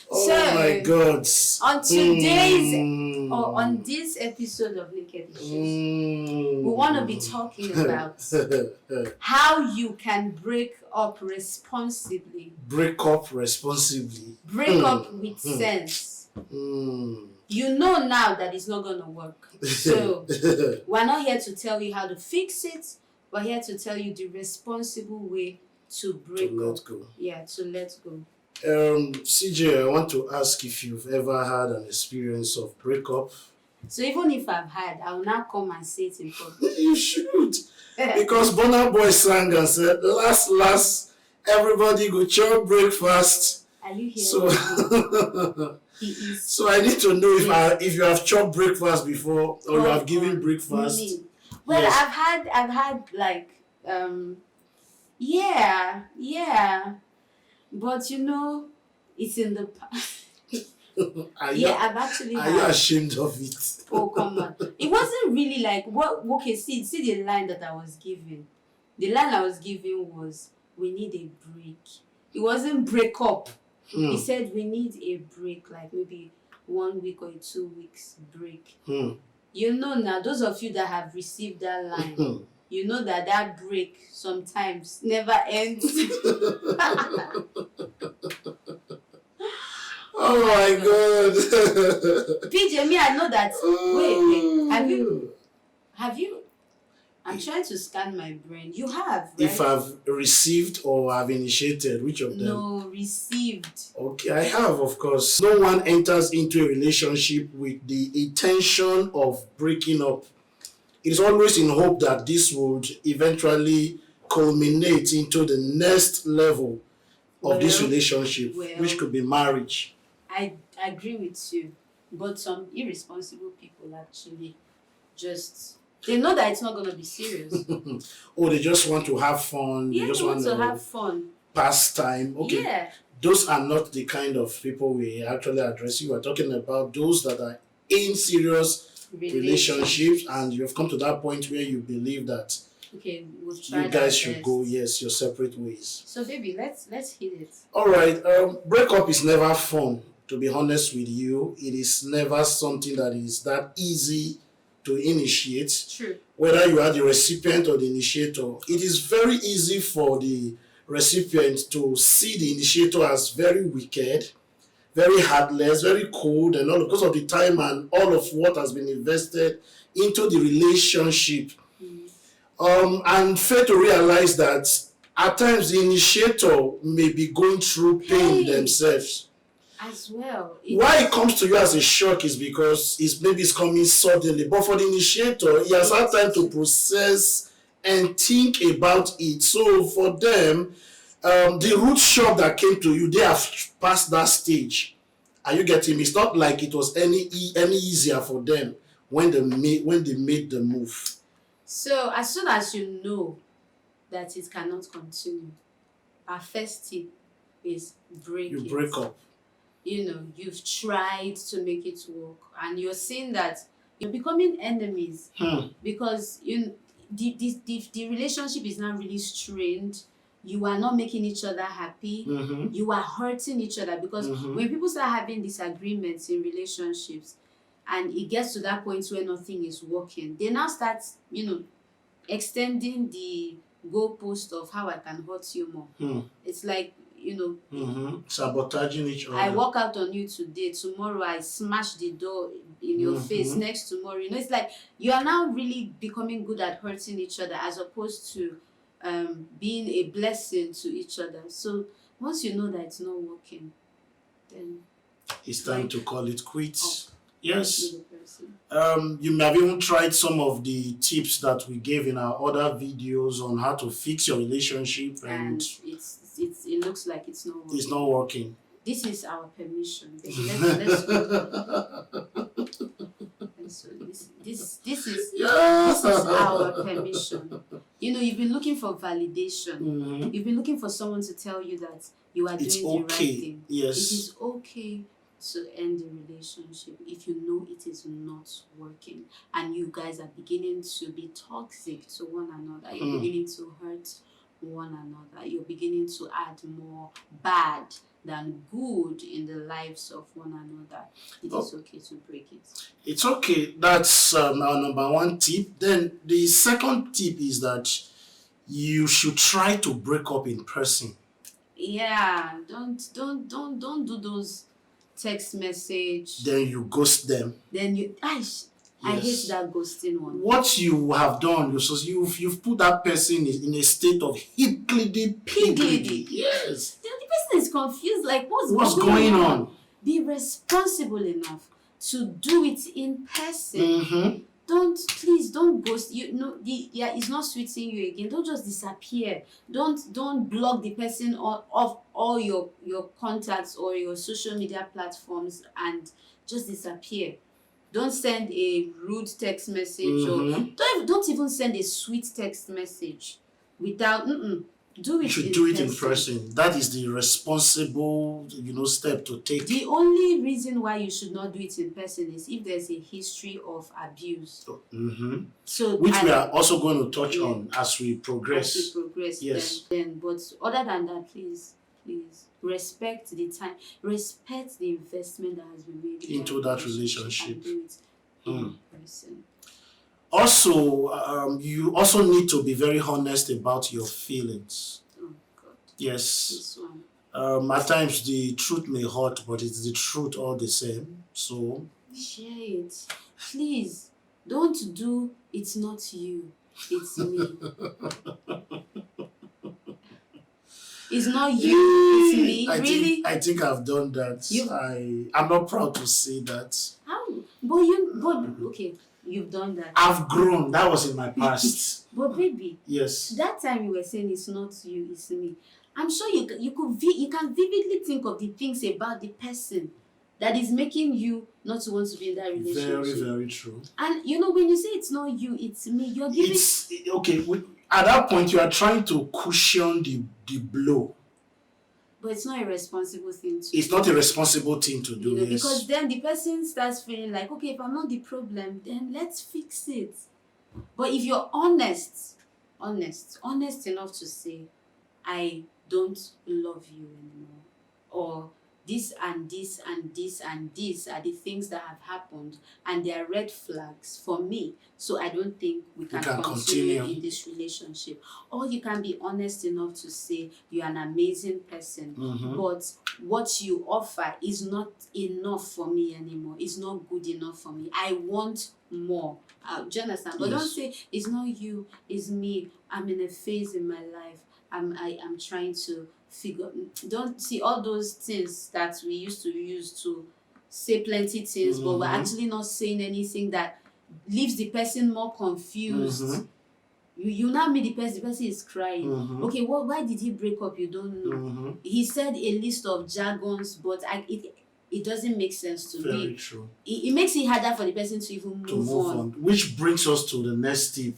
Oh my So, God. on today's or on this episode of Naked Issues, we want to be talking about how you can break up responsibly. Break up responsibly. Break up with sense. You know now that it's not going to work. So, we're not here to tell you how to fix it. We're here to tell you the responsible way to break to let up. go. Yeah, to let go. CJ, I want to ask if you've ever had an experience of breakup. So even if I've had, I will not come and say it in public. You should. Because Burna Boy sang and said, last, everybody go chop breakfast. Are you here? So, he is. So I need to know if you have chopped breakfast before or you have given breakfast. Me. Well, yes. I've had like yeah. But you know, it's in the past. I've actually Are you ashamed of it? Oh, come on. It wasn't really like what. Okay, see the line that I was giving. The line I was giving was, we need a break. It wasn't break up. He said we need a break, like maybe 1 week or 2 weeks break. You know now, those of you that have received that line, you know that break sometimes never ends. Oh my God. PJ, me, I know that. Wait. Have you? I'm trying to scan my brain. You have, right? If I've received or I've initiated, which of them? No, received. Okay, I have, of course. No one enters into a relationship with the intention of breaking up. It is always in hope that this would eventually culminate into the next level of this relationship, which could be marriage. I agree with you. But some irresponsible people actually just... They know that it's not going to be serious. Oh, they just want to have fun. Yeah, they just want to have fun. Pass time. Okay. Yeah. Those are not the kind of people we actually address. You are talking about those that are in serious relationships, and you have come to that point where you believe that you guys should go your separate ways. So baby, let's hit it. All right. Breakup is never fun. To be honest with you, it is never something that is that easy to initiate. True. Whether you are the recipient or the initiator, it is very easy for the recipient to see the initiator as very wicked, very heartless, very cold, and all because of the time and all of what has been invested into the relationship. And fail to realize that at times the initiator may be going through pain themselves. As well. Why it comes to you as a shock is because it's coming suddenly. But for the initiator, he has had time to process and think about it. So for them, the root shock that came to you, they have passed that stage. Are you getting me? It's not like it was any easier for them when they made the move. So as soon as you know that it cannot continue, our first tip is break up. You know, you've tried to make it work, and you're seeing that you're becoming enemies because the relationship is not really strained. You are not making each other happy. You are hurting each other because when people start having disagreements in relationships and it gets to that point where nothing is working, they now start, extending the goalpost of how I can hurt you more. It's like, sabotaging each other. I walk out on you today, tomorrow I smash the door in your face, next tomorrow. It's like you are now really becoming good at hurting each other as opposed to being a blessing to each other. So once you know that it's not working, then it's time to call it quits. Yes. You may have even tried some of the tips that we gave in our other videos on how to fix your relationship, and it looks like it's not working. It's not working. This is our permission. Let's go. So this is our permission. You've been looking for validation. You've been looking for someone to tell you that you are doing the right thing. Yes. It is okay to end the relationship if you know it is not working and you guys are beginning to be toxic to one another. You're beginning to hurt one another. You're beginning to add more bad than good in the lives of one another, it is okay to break it. It's okay. That's our number one tip. Then the second tip is that you should try to break up in person. Yeah, don't do those text message. Then you ghost them. Then you, I hate that ghosting one. What you have done, you've put that person in a state of higgledy-piggledy. Yes. The person is confused, like what's going on? Be responsible enough to do it in person. Mm-hmm. Please don't ghost. It's not sweeting you again. Don't just disappear. Don't block the person off all your contacts or your social media platforms and just disappear. Don't send a rude text message or don't even send a sweet text message without do it. You should do it in person. That is the responsible, step to take. The only reason why you should not do it in person is if there's a history of abuse. So which we are also going to touch on as we progress. Yes. Then, but other than that, please respect the time, respect the investment that has been made into that relationship. And do it in person. Also, you also need to be very honest about your feelings. Oh God. Yes. This one. At times the truth may hurt, but it's the truth all the same. So share it. Please don't do it's not you, it's me. It's not you, it's me. I think I've done that. I'm not proud to say that. How? Okay, you've done that. I've grown. That was in my past. But baby, yes. That time you were saying it's not you, it's me. I'm sure you can vividly think of the things about the person that is making you not want to be in that relationship. Very, very true. And when you say it's not you, it's me, you're giving. At that point, you are trying to cushion the blow. But it's not a responsible thing to do. It's not a responsible thing to do, yes. Because then the person starts feeling like, okay, if I'm not the problem, then let's fix it. But if you're honest enough to say, I don't love you anymore, or this and this and this and this are the things that have happened and they are red flags for me, so I don't think we can continue in this relationship. Or you can be honest enough to say you're an amazing person, but what you offer is not enough for me anymore. It's not good enough for me. I want more. Do you understand? But don't say it's not you, it's me. I'm in a phase in my life. I'm trying to don't see all those things that we used to use to say plenty things, but we're actually not saying anything that leaves the person more confused. You now meet the person is crying. Okay, why did he break up? You don't know. He said a list of jargons, but it doesn't make sense to me. Very true. It makes it harder for the person to even move on. Which brings us to the next tip.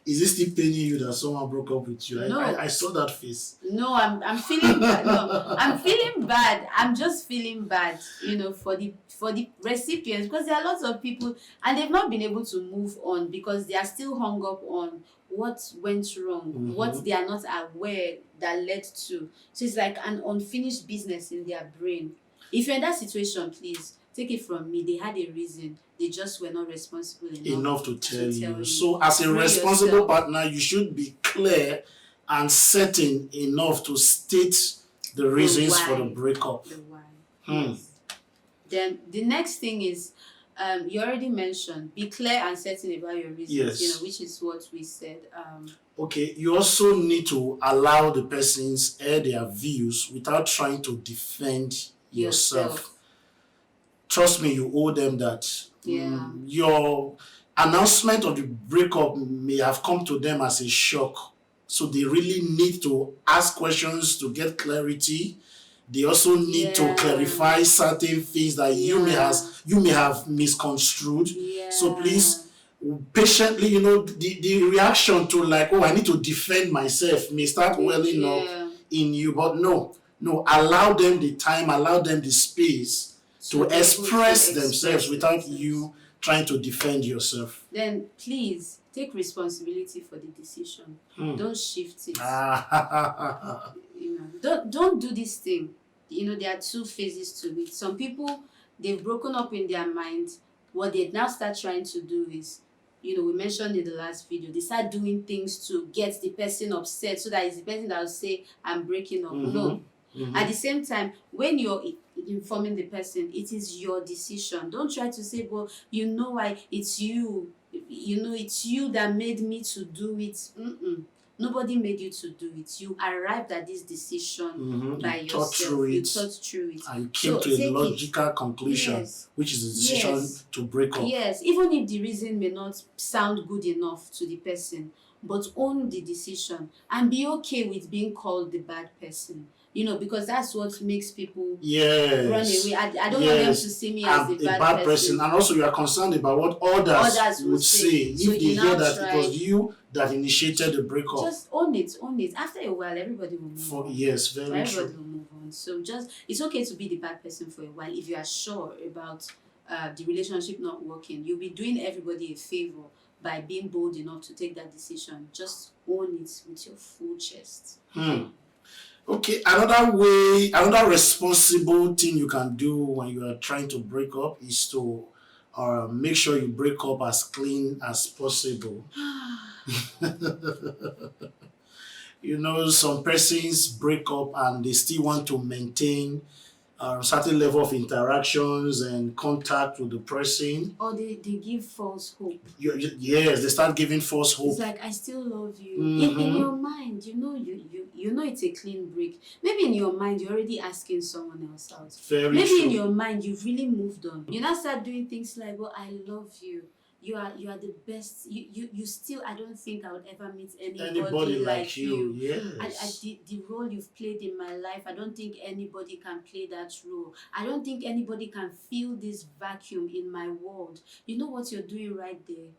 Is this still paining you that someone broke up with you? No. I saw that face. No, I'm feeling bad. No, I'm feeling bad. I'm just feeling bad, for the recipients, because there are lots of people and they've not been able to move on because they are still hung up on what went wrong, what they are not aware that led to. So it's like an unfinished business in their brain. If you're in that situation, please take it from me. They had a reason. They just were not responsible enough to tell you. So as a responsible partner, you should be clear and certain enough to state the reasons for the breakup. The why. Yes. Then the next thing is, you already mentioned, be clear and certain about your reasons, which is what we said. Okay, you also need to allow the persons air their views without trying to defend yourself. Trust me, you owe them that. Your announcement of the breakup may have come to them as a shock. So they really need to ask questions to get clarity. They also need to clarify certain things that you may have misconstrued. So please, patiently, the reaction to like, I need to defend myself may start welling up in you. But no, allow them the time, allow them the space to express themselves without you trying to defend yourself. Then please take responsibility for the decision. Don't shift it. Don't do this thing. There are two phases to it. Some people, they've broken up in their mind. What they now start trying to do is, we mentioned in the last video, they start doing things to get the person upset so that it's the person that will say, I'm breaking up. No. At the same time, when you're informing the person, it is your decision. Don't try to say, well, why it's you. It's you that made me to do it. Nobody made you to do it. You arrived at this decision by yourself. You thought through it. And you came to a logical conclusion, which is the decision to break up. Yes, even if the reason may not sound good enough to the person, but own the decision and be okay with being called the bad person. Because that's what makes people run away. I don't want them to see me as a bad person. And also you are concerned about what others would say so if they hear that it was you that initiated the breakup. Just own it. After a while, everybody will move on. Yes, very true. Everybody will move on. So it's okay to be the bad person for a while if you are sure about the relationship not working. You'll be doing everybody a favor by being bold enough to take that decision. Just own it with your full chest. Okay, another responsible thing you can do when you are trying to break up is to make sure you break up as clean as possible. Some persons break up and they still want to maintain a certain level of interactions and contact with the person. Or they give false hope. Yes, they start giving false hope. It's like, I still love you. In your mind, you know it's a clean break. Maybe in your mind, you're already asking someone else out. Maybe true. In your mind, you've really moved on. You now start doing things like, well, I love you. You are the best. You still, I don't think I would ever meet anybody like you. Yes. The role you've played in my life, I don't think anybody can play that role. I don't think anybody can fill this vacuum in my world. You know what you're doing right there?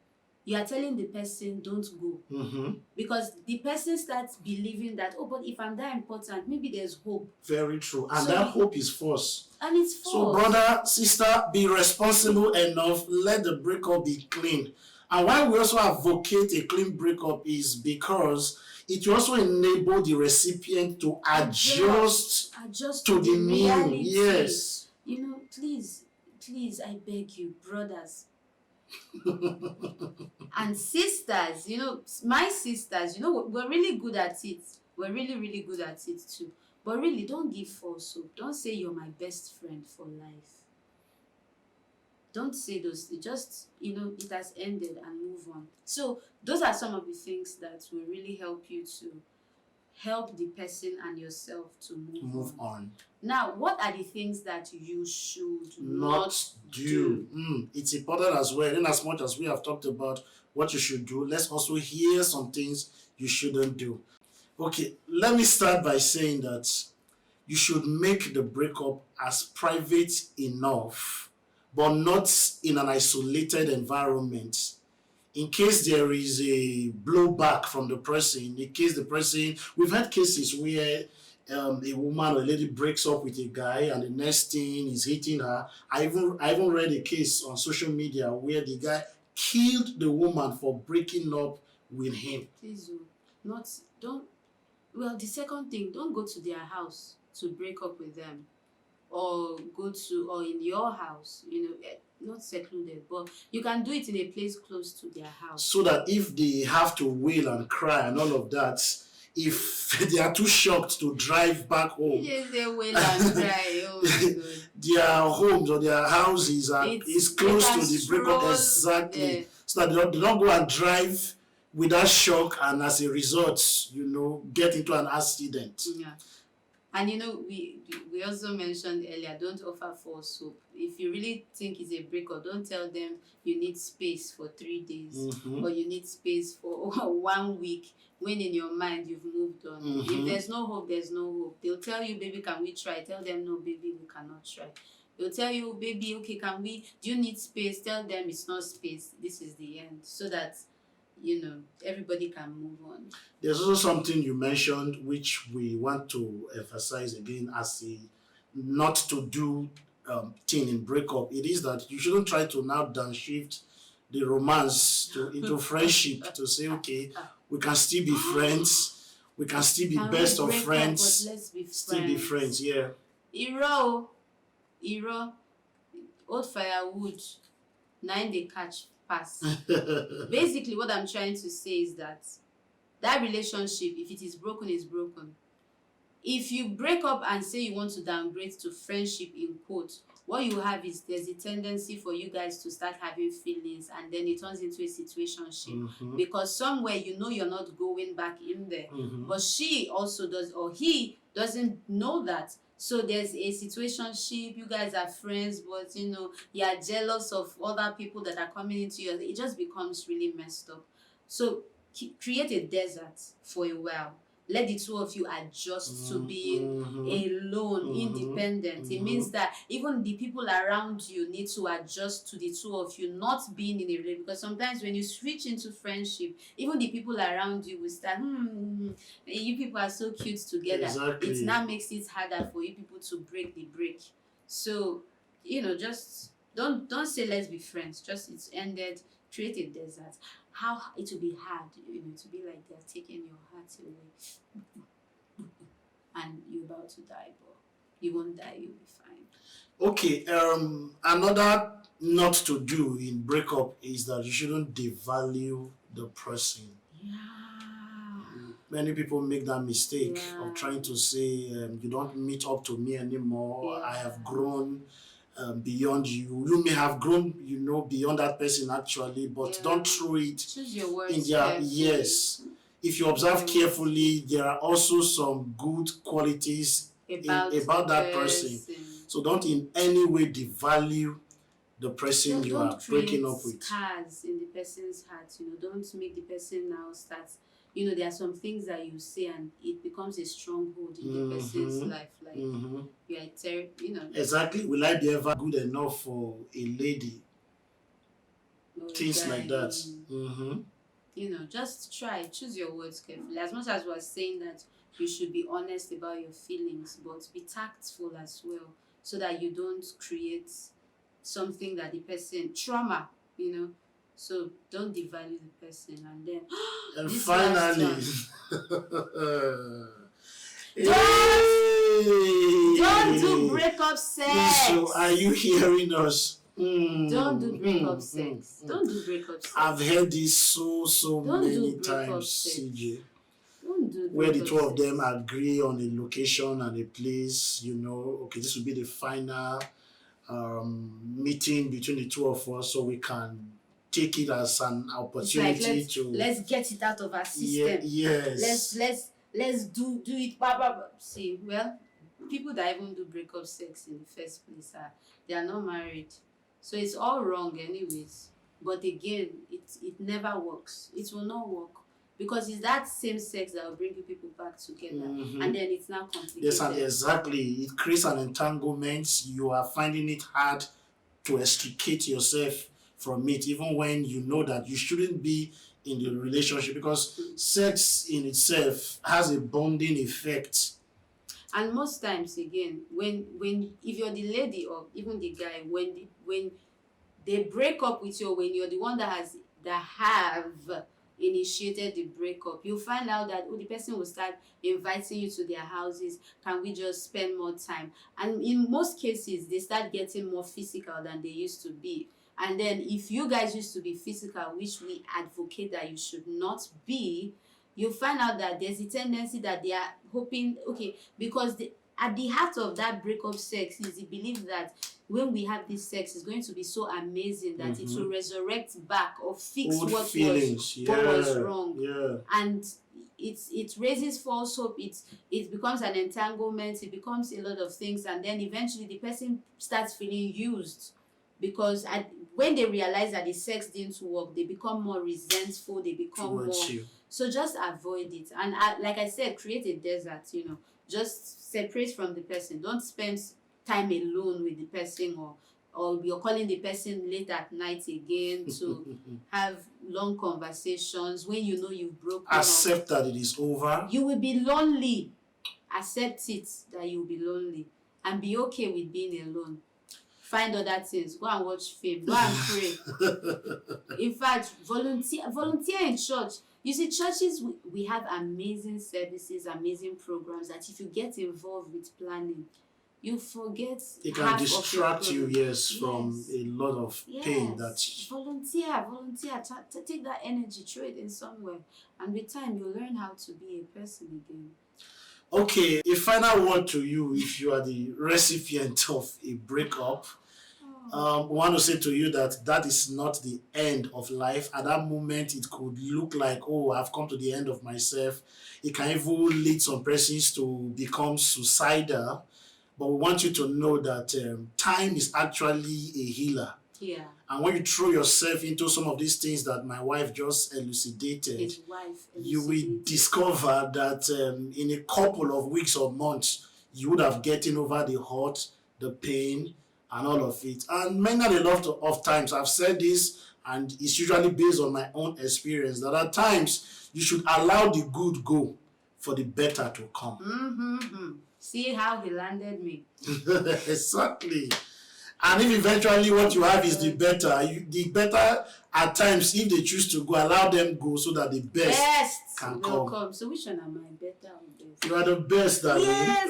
You are telling the person, don't go. Because the person starts believing that, but if I'm that important, maybe there's hope. Very true. And that hope is false. And it's false. So brother, sister, be responsible enough. Let the breakup be clean. And why we also advocate a clean breakup is because it will also enable the recipient to adjust to the reality. Yes. Please, I beg you, brothers. And sisters, my sisters, we're really good at it. We're really, really good at it too. But really, don't give false hope. Don't say you're my best friend for life. Don't say those. Just, it has ended and move on. So those are some of the things that will really help you to help the person and yourself to move on. Now, what are the things that you should not do? It's important as well. In as much as we have talked about what you should do, let's also hear some things you shouldn't do. Okay, let me start by saying that you should make the breakup as private enough, but not in an isolated environment. In case there is a blowback from the person, we've had cases where a woman or a lady breaks up with a guy and the next thing is hitting her. I even read a case on social media where the guy killed the woman for breaking up with him. Please the second thing, don't go to their house to break up with them, or in your house, not secluded, but you can do it in a place close to their house. So that if they have to wail and cry and all of that, if they are too shocked to drive back home, yes, they wail and cry. Oh my God. Their homes or their houses is close to the breakup. Exactly. So that they don't go and drive with that shock and as a result, get into an accident. Yeah. And we also mentioned earlier, don't offer false hope. If you really think it's a breakup, don't tell them you need space for 3 days or you need space for 1 week when in your mind you've moved on. If there's no hope, there's no hope. They'll tell you, baby, can we try? Tell them, no, baby, we cannot try. They'll tell you, baby, okay, do you need space? Tell them it's not space. This is the end. So that everybody can move on. There's also something you mentioned which we want to emphasize again as a not to do thing in breakup. It is that you shouldn't try to now downshift the romance into friendship to say, okay, we can still be friends, we can still be best of friends, let's be still be friends, yeah. Irọ́, old firewood, 9 they catch pass. Basically, what I'm trying to say is that relationship, if it is broken, is broken. If you break up and say you want to downgrade to friendship in quote, what you have is there's a tendency for you guys to start having feelings, and then it turns into a situationship. Because somewhere you're not going back in there. But she also does, or he doesn't know that. So there's a situationship, you guys are friends, but you are jealous of other people that are coming into your, it just becomes really messed up. So create a desert for a while. Let the two of you adjust to being alone, independent. It means that even the people around you need to adjust to the two of you not being in a relationship. Because sometimes when you switch into friendship, even the people around you will start, you people are so cute together. Exactly. It now makes it harder for you people to break the break. So, just don't say let's be friends. Just it's ended. Create a desert. How it will be hard, to be like they're taking your heart away, and you're about to die, but you won't die. You'll be fine. Okay. Another not to do in breakup is that you shouldn't devalue the person. Yeah. Many people make that mistake of trying to say you don't meet up to me anymore. I have grown beyond you. You may have grown, beyond that person actually, but don't throw it. Choose your words in their carefully. Yes. If you observe carefully, there are also some good qualities about that person. So don't in any way devalue the person you are breaking up with. Don't create scars in the person's heart. Don't make the person now start. There are some things that you say and it becomes a stronghold in the person's life. Like you are Exactly. Will I be ever good enough for a lady? Things like that. Just try. Choose your words carefully. As much as we're saying that you should be honest about your feelings, but be tactful as well, so that you don't create something that the person trauma. So don't devalue the person, and then and finally don't do breakup sex. So are you hearing us? Don't do breakup sex. Don't do breakup sex. I've heard this so many times, CJ. Don't do where the two of them agree on a location and a place, okay, this will be the final meeting between the two of us, so we can take it as an opportunity let's get it out of our system. Yes. Let's do it. Blah, blah, blah. See, well, people that even do breakup sex in the first place they are not married, so it's all wrong anyways. But again, it never works. It will not work, because it's that same sex that will bring you people back together, and then it's now complicated. Yes, and exactly. It creates an entanglement. You are finding it hard to extricate yourself from it, even when you know that you shouldn't be in the relationship, because sex in itself has a bonding effect. And most times, again, when if you're the lady or even the guy, when they break up with you, when you're the one that have initiated the breakup, you find out that the person will start inviting you to their houses. Can we just spend more time? And in most cases, they start getting more physical than they used to be. And then if you guys used to be physical, which we advocate that you should not be, you find out that there's a tendency that they are hoping, because at the heart of that breakup sex is the belief that when we have this sex, it's going to be so amazing that it will resurrect back or fix what was wrong. Yeah. And it raises false hope. It becomes an entanglement. It becomes a lot of things, and then eventually the person starts feeling used, because when they realize that the sex didn't work, they become more resentful. They become more. So just avoid it. And like I said, create a desert. Just separate from the person. Don't spend time alone with the person, or you're calling the person late at night again to have long conversations when you know you've broken up. Accept that it is over. You will be lonely. Accept it that you will be lonely, and be okay with being alone. find other things. Go and watch film. Go and pray. In fact, volunteer in church. You see, churches, we have amazing services, amazing programs that if you get involved with planning, you forget it can distract you, from a lot of pain. That volunteer, take that energy, throw it in somewhere, and with time you'll learn how to be a person again. Okay, a final word to you if you are the recipient of a breakup. We want to say to you that is not the end of life. At that moment, it could look like, oh, I've come to the end of myself. It can even lead some persons to become suicidal. But we want you to know that time is actually a healer. Yeah. And when you throw yourself into some of these things that my wife just elucidated, you will discover that in a couple of weeks or months, you would have gotten over the hurt, the pain, and all of it. And many a lot of times I've said this, and it's usually based on my own experience, that at times you should allow the good go for the better to come. Mm-hmm. See how he landed me. Exactly. And if eventually what you have is the better at times, if they choose to go, allow them go so that the best can come. So which one am I, better or best? You are the best, darling. Yes.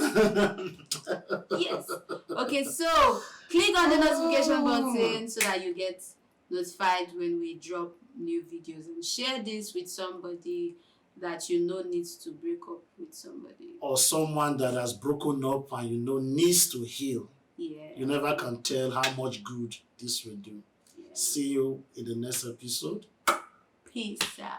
Yes. Okay, so click on the notification button so that you get notified when we drop new videos, and share this with somebody that you know needs to break up with somebody, or someone that has broken up and you know needs to heal. Yeah. You never can tell how much good this will do. Yeah. See you in the next episode. Peace out.